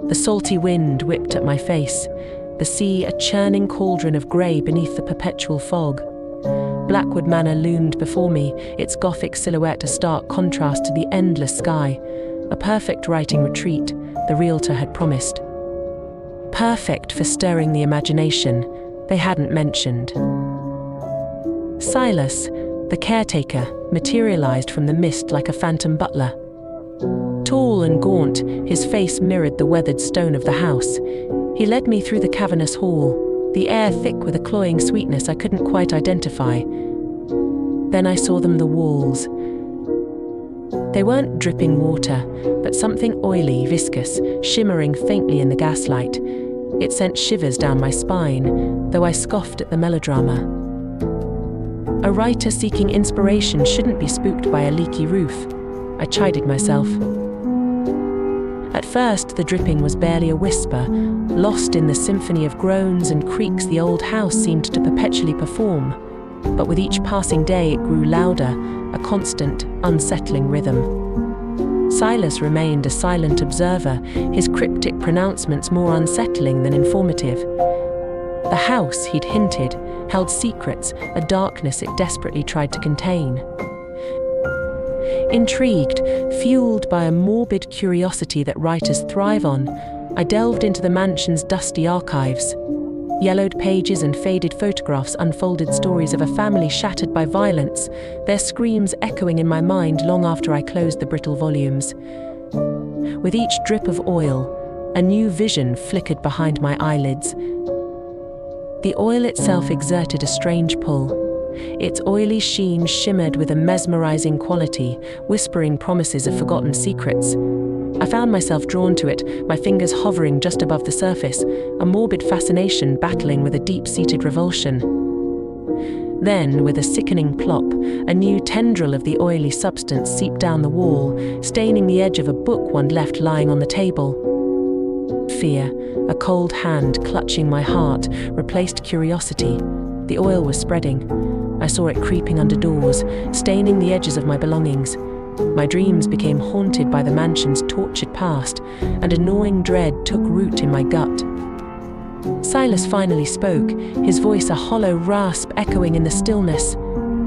The salty wind whipped at my face, the sea a churning cauldron of grey beneath the perpetual fog. Blackwood Manor loomed before me, its gothic silhouette a stark contrast to the endless sky, a perfect writing retreat, the realtor had promised. Perfect for stirring the imagination, they hadn't mentioned. Silas, the caretaker, materialized from the mist like a phantom butler. Tall and gaunt, his face mirrored the weathered stone of the house. He led me through the cavernous hall, the air thick with a cloying sweetness I couldn't quite identify. Then I saw them, the walls. They weren't dripping water, but something oily, viscous, shimmering faintly in the gaslight. It sent shivers down my spine, though I scoffed at the melodrama. A writer seeking inspiration shouldn't be spooked by a leaky roof, I chided myself. At first, the dripping was barely a whisper, lost in the symphony of groans and creaks the old house seemed to perpetually perform. But with each passing day, it grew louder, a constant, unsettling rhythm. Silas remained a silent observer, his cryptic pronouncements more unsettling than informative. The house, he'd hinted, held secrets, a darkness it desperately tried to contain. Intrigued, fueled by a morbid curiosity that writers thrive on, I delved into the mansion's dusty archives. Yellowed pages and faded photographs unfolded stories of a family shattered by violence, their screams echoing in my mind long after I closed the brittle volumes. With each drip of oil, a new vision flickered behind my eyelids. The oil itself exerted a strange pull. Its oily sheen shimmered with a mesmerizing quality, whispering promises of forgotten secrets. I found myself drawn to it, my fingers hovering just above the surface, a morbid fascination battling with a deep-seated revulsion. Then, with a sickening plop, a new tendril of the oily substance seeped down the wall, staining the edge of a book one left lying on the table. Fear, a cold hand clutching my heart, replaced curiosity. The oil was spreading. I saw it creeping under doors, staining the edges of my belongings. My dreams became haunted by the mansion's tortured past, and a gnawing dread took root in my gut. Silas finally spoke, his voice a hollow rasp echoing in the stillness.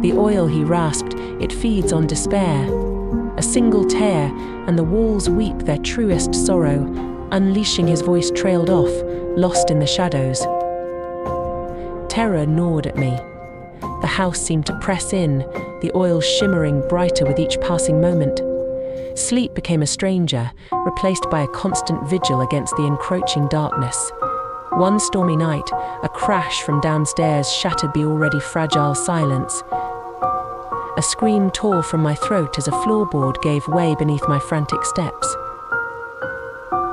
The oil, he rasped, it feeds on despair. A single tear, and the walls weep their truest sorrow. Unleashing, his voice trailed off, lost in the shadows. Terror gnawed at me. The house seemed to press in, the oil shimmering brighter with each passing moment. Sleep became a stranger, replaced by a constant vigil against the encroaching darkness. One stormy night, a crash from downstairs shattered the already fragile silence. A scream tore from my throat as a floorboard gave way beneath my frantic steps.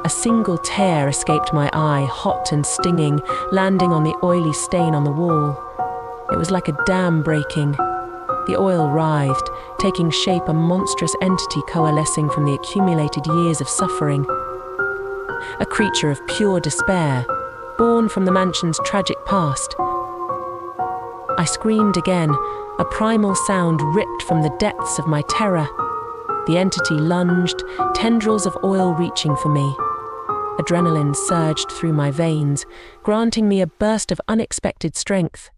A single tear escaped my eye, hot and stinging, landing on the oily stain on the wall. It was like a dam breaking. The oil writhed, taking shape, a monstrous entity coalescing from the accumulated years of suffering. A creature of pure despair, born from the mansion's tragic past. I screamed again, a primal sound ripped from the depths of my terror. The entity lunged, tendrils of oil reaching for me. Adrenaline surged through my veins, granting me a burst of unexpected strength.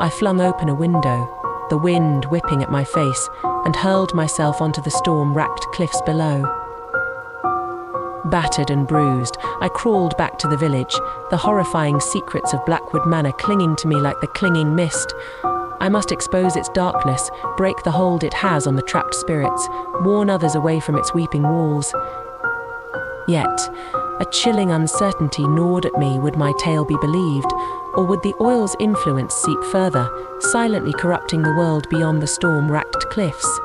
I flung open a window, the wind whipping at my face, and hurled myself onto the storm-racked cliffs below. Battered and bruised, I crawled back to the village, the horrifying secrets of Blackwood Manor clinging to me like the clinging mist. I must expose its darkness, break the hold it has on the trapped spirits, warn others away from its weeping walls. Yet, a chilling uncertainty gnawed at me. Would my tale be believed, or would the oil's influence seep further, silently corrupting the world beyond the storm-racked cliffs?